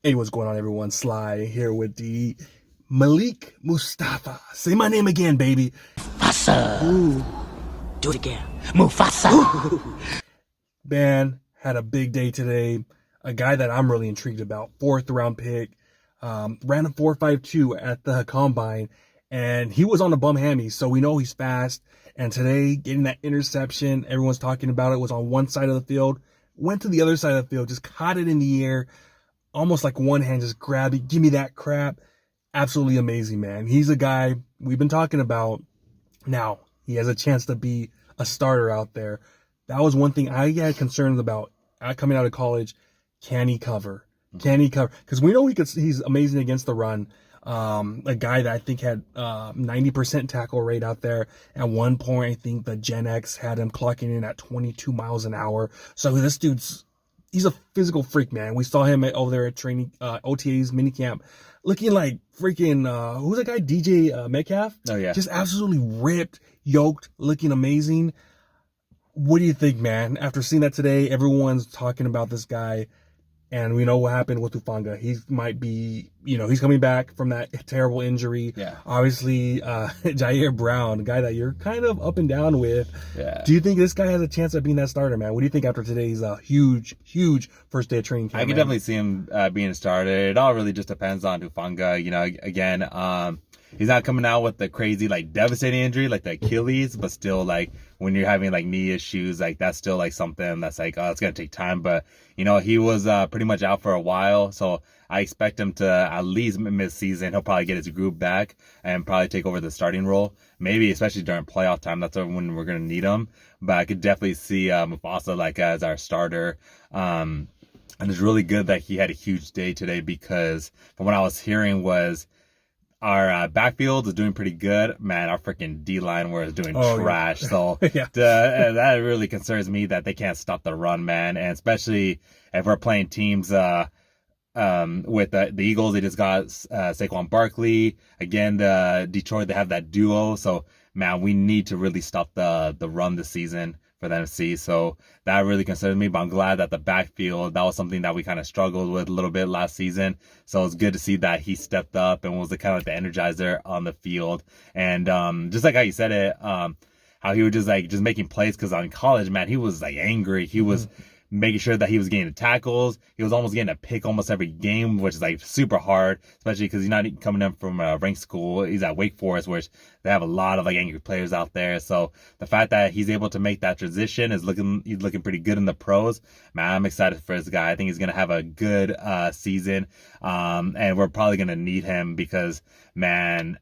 Hey, what's going on, everyone? Sly here with the Malik Mustafa. Say my name again, baby. Mufasa. Ooh. Do it again. Mufasa. Man, had a big day today. A guy that I'm really intrigued about. 4th round pick. Ran a 4.52 at the combine. And he was on a bum hammy, so we know he's fast. And today, getting that interception, everyone's talking about it, was on one side of the field. Went to the other side of the field, just caught it in the air. Almost like one hand, just grab it, give me that crap. Absolutely amazing, man. He's a guy we've been talking about. Now, he has a chance to be a starter out there. That was one thing I had concerns about coming out of college. Can he cover? Can he cover? Because we know he's amazing against the run. A guy that I think had 90% tackle rate out there. At one point, I think the Gen X had him clocking in at 22 miles an hour. So this he's a physical freak, man. We saw him over there at training, OTAs, minicamp, looking like freaking, who's that guy? DJ Metcalf? Oh, yeah. Just absolutely ripped, yoked, looking amazing. What do you think, man? After seeing that today, everyone's talking about this guy. And we know what happened with Hufanga. He might be, he's coming back from that terrible injury. Yeah. Obviously, Jair Brown, a guy that you're kind of up and down with. Yeah. Do you think this guy has a chance of being that starter, man? What do you think after today's huge first day of training camp? I can definitely see him being a starter. It all really just depends on Hufanga. Again, he's not coming out with the crazy, devastating injury like the Achilles, but still, when you're having knee issues, that's still something that's it's gonna take time. But he was pretty much out for a while, so I expect him to at least mid-season. He'll probably get his groove back and probably take over the starting role. Maybe especially during playoff time, that's when we're gonna need him. But I could definitely see Mufasa as our starter. And it's really good that he had a huge day today, because from what I was hearing was our backfield is doing pretty good. Man, our freaking D-line was doing trash. Yeah. So yeah. That really concerns me that they can't stop the run, man. And especially if we're playing teams with the Eagles, they just got Saquon Barkley. Again, the Detroit, they have that duo. So, man, we need to really stop the run this season for them to see. So that really concerns me, but I'm glad that the backfield, that was something that we kind of struggled with a little bit last season. So it's good to see that he stepped up and was the the energizer on the field. And just like how you said it, how he was just making plays, because on college, man, he was angry. He was making sure that he was getting the tackles. He was almost getting a pick almost every game, which is super hard, especially because he's not coming in from a ranked school. He's at Wake Forest, which they have a lot of angry players out there. So the fact that he's able to make that transition he's looking pretty good in the pros. Man, I'm excited for this guy. I think he's gonna have a good season, and we're probably gonna need him because, man,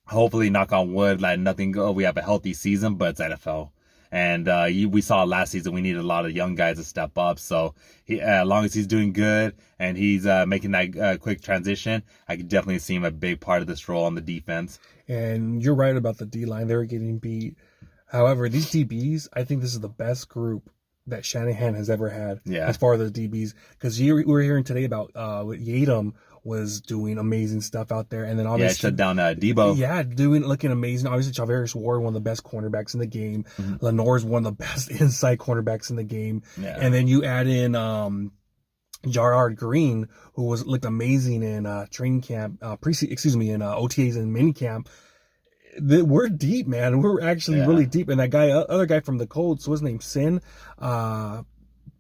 hopefully, knock on wood, we have a healthy season, but it's NFL. And we saw last season we needed a lot of young guys to step up. So as long as he's doing good and he's making that quick transition, I could definitely see him a big part of this role on the defense. And you're right about the D-line. They were getting beat. However, these DBs, I think this is the best group that Shanahan has ever had as far as the DBs. Because we were hearing today about Yadam was doing amazing stuff out there. And then obviously shut down Debo. Yeah, looking amazing. Obviously, Charvarius Ward, one of the best cornerbacks in the game. Lenore's one of the best inside cornerbacks in the game. Yeah. And then you add in Jarrard Green, who looked amazing in training camp, in OTAs and minicamp. We're deep, man. We're actually really deep. And that guy, other guy from the Colts, what's his name?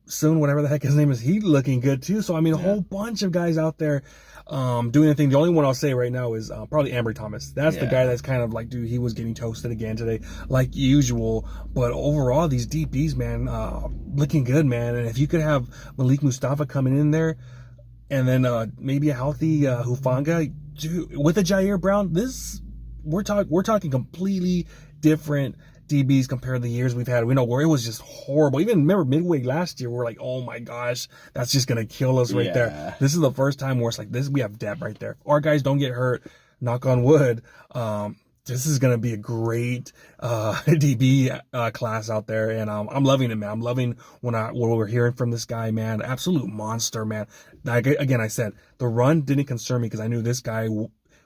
Soon, whatever the heck his name is, he looking good too. So, I mean, a whole bunch of guys out there doing the thing. The only one I'll say right now is probably Ambry Thomas. That's the guy that's kind of dude, he was getting toasted again today, like usual. But overall, these DBs, man, looking good, man. And if you could have Malik Mustafa coming in there, and then maybe a healthy Hufanga with a Jair Brown, we're talking completely different DBs compared to the years we've had. We know where it was just horrible. Even remember midway last year, we're like, oh my gosh, that's just gonna kill us right there. This is the first time where it's this. We have depth right there. If our guys don't get hurt, knock on wood, this is gonna be a great DB class out there, and I'm loving it, man. I'm loving what we're hearing from this guy, man. Absolute monster, man. Again, I said the run didn't concern me because I knew this guy.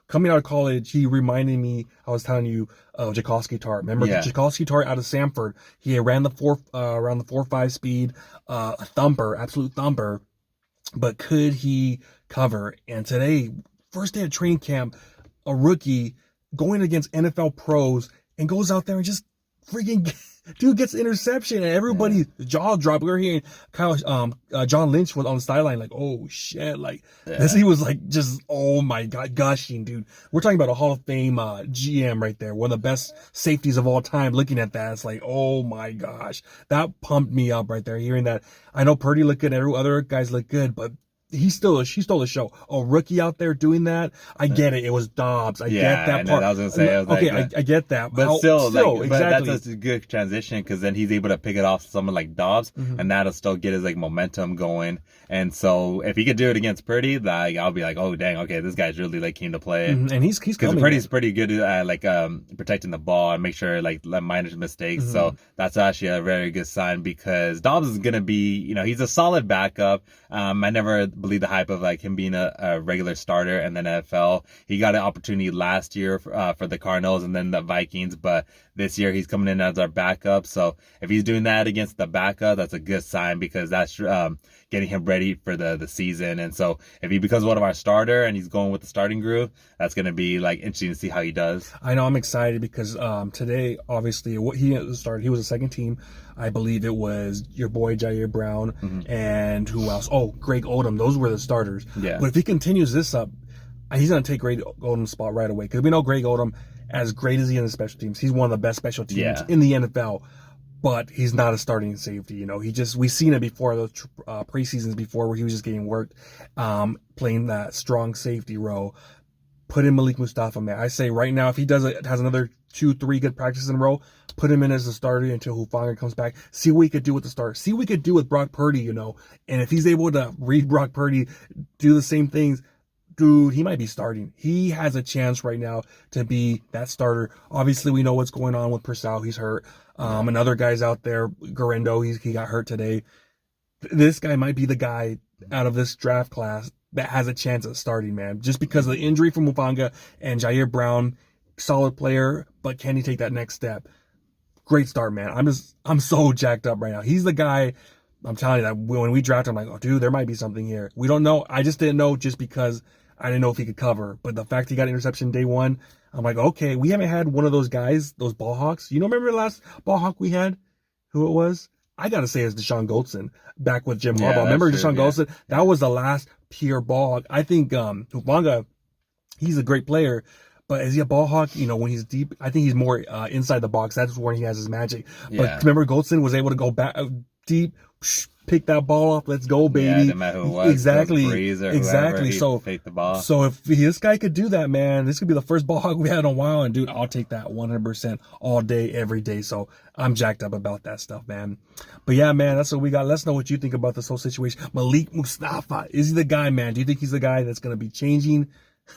Coming out of college, he reminded me, I was telling you, of Jacoski Tart. Remember Jacoski Tart out of Samford? He ran around the 4.5 speed, a thumper, absolute thumper. but could he cover? And today, first day of training camp, a rookie going against NFL pros and goes out there and just freaking dude gets an interception, and everybody's jaw dropped. We were hearing John Lynch was on the sideline like, oh shit, like this. He was like, just, oh my god, gushing, dude. We're talking about a Hall of Fame GM right there, one of the best safeties of all time. Looking at that, it's like, oh my gosh, that pumped me up right there. Hearing that, I know Purdy looked good, every other guys look good, but she stole the show. A rookie out there doing that. I get it. It was Dobbs. I get that part. I was gonna say. I get that. But still, exactly. But that's a good transition because then he's able to pick it off someone like Dobbs, and that'll still get his like momentum going. And so if he could do it against Purdy, like I'll be like, oh dang, okay, this guy's really like keen to play. And he's coming. Purdy's pretty good at like protecting the ball and make sure like minor mistakes. So that's actually a very good sign because Dobbs is gonna be, he's a solid backup. I never believe the hype of like him being a regular starter in the NFL. He got an opportunity last year for the Cardinals and then the Vikings, but this year he's coming in as our backup. So if he's doing that against the backup, that's a good sign because that's getting him ready for the season. And so if he becomes one of our starter and he's going with the starting group, that's going to be like interesting to see how he does. I know, I'm excited because today, obviously, what he started, he was a second team. I believe it was your boy Jair Brown and who else? Oh, Greg Odom. Those were the starters. Yeah. But if he continues this up, he's going to take Greg Odom's spot right away because we know Greg Odom, as great as he is in the special teams, he's one of the best special teams in the NFL. But he's not a starting safety, we've seen it before, those preseasons before where he was just getting worked, playing that strong safety role. Put in Malik Mustafa, man. I say right now, if he has another 2-3 good practices in a row, put him in as a starter until Hufanga comes back. See what he could do with the start. See what he could do with Brock Purdy, And if he's able to read Brock Purdy, do the same things, dude, he might be starting. He has a chance right now to be that starter. Obviously, we know what's going on with Purcell. He's hurt. And other guys out there, Garendo, he got hurt today. This guy might be the guy out of this draft class that has a chance at starting, man. Just because of the injury from Hufanga and Jair Brown, solid player, but can he take that next step? Great start, man. I'm so jacked up right now. He's the guy. I'm telling you that when we drafted him, I'm like, oh, dude, there might be something here. We don't know. I just didn't know just because I didn't know if he could cover. But the fact he got interception day one, I'm like, okay, we haven't had one of those guys, those ball hawks. Remember the last ball hawk we had? Who it was? I got to say it's Deshaun Goldson back with Jim Harbaugh. Remember Deshaun Goldson? That was the last pure ball hawk. I think Hufanga, he's a great player. But is he a ball hawk? When he's deep, I think he's more inside the box. That's where he has his magic. But remember, Goldson was able to go back deep, pick that ball off. Let's go, baby. Yeah, no matter who it was. Exactly. Whoever, so take the ball. So if this guy could do that, man, this could be the first ball hawk we had in a while. And dude, I'll take that 100% all day, every day. So I'm jacked up about that stuff, man. But yeah, man, that's what we got. Let's know what you think about this whole situation. Malik Mustafa, is he the guy, man? Do you think he's the guy that's going to be changing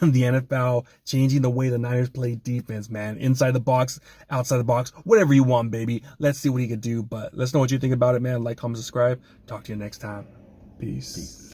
the NFL, changing the way the Niners play defense, man? Inside the box, outside the box, whatever you want, baby. Let's see what he could do. But let's know what you think about it, man. Like, comment, subscribe. Talk to you next time. Peace.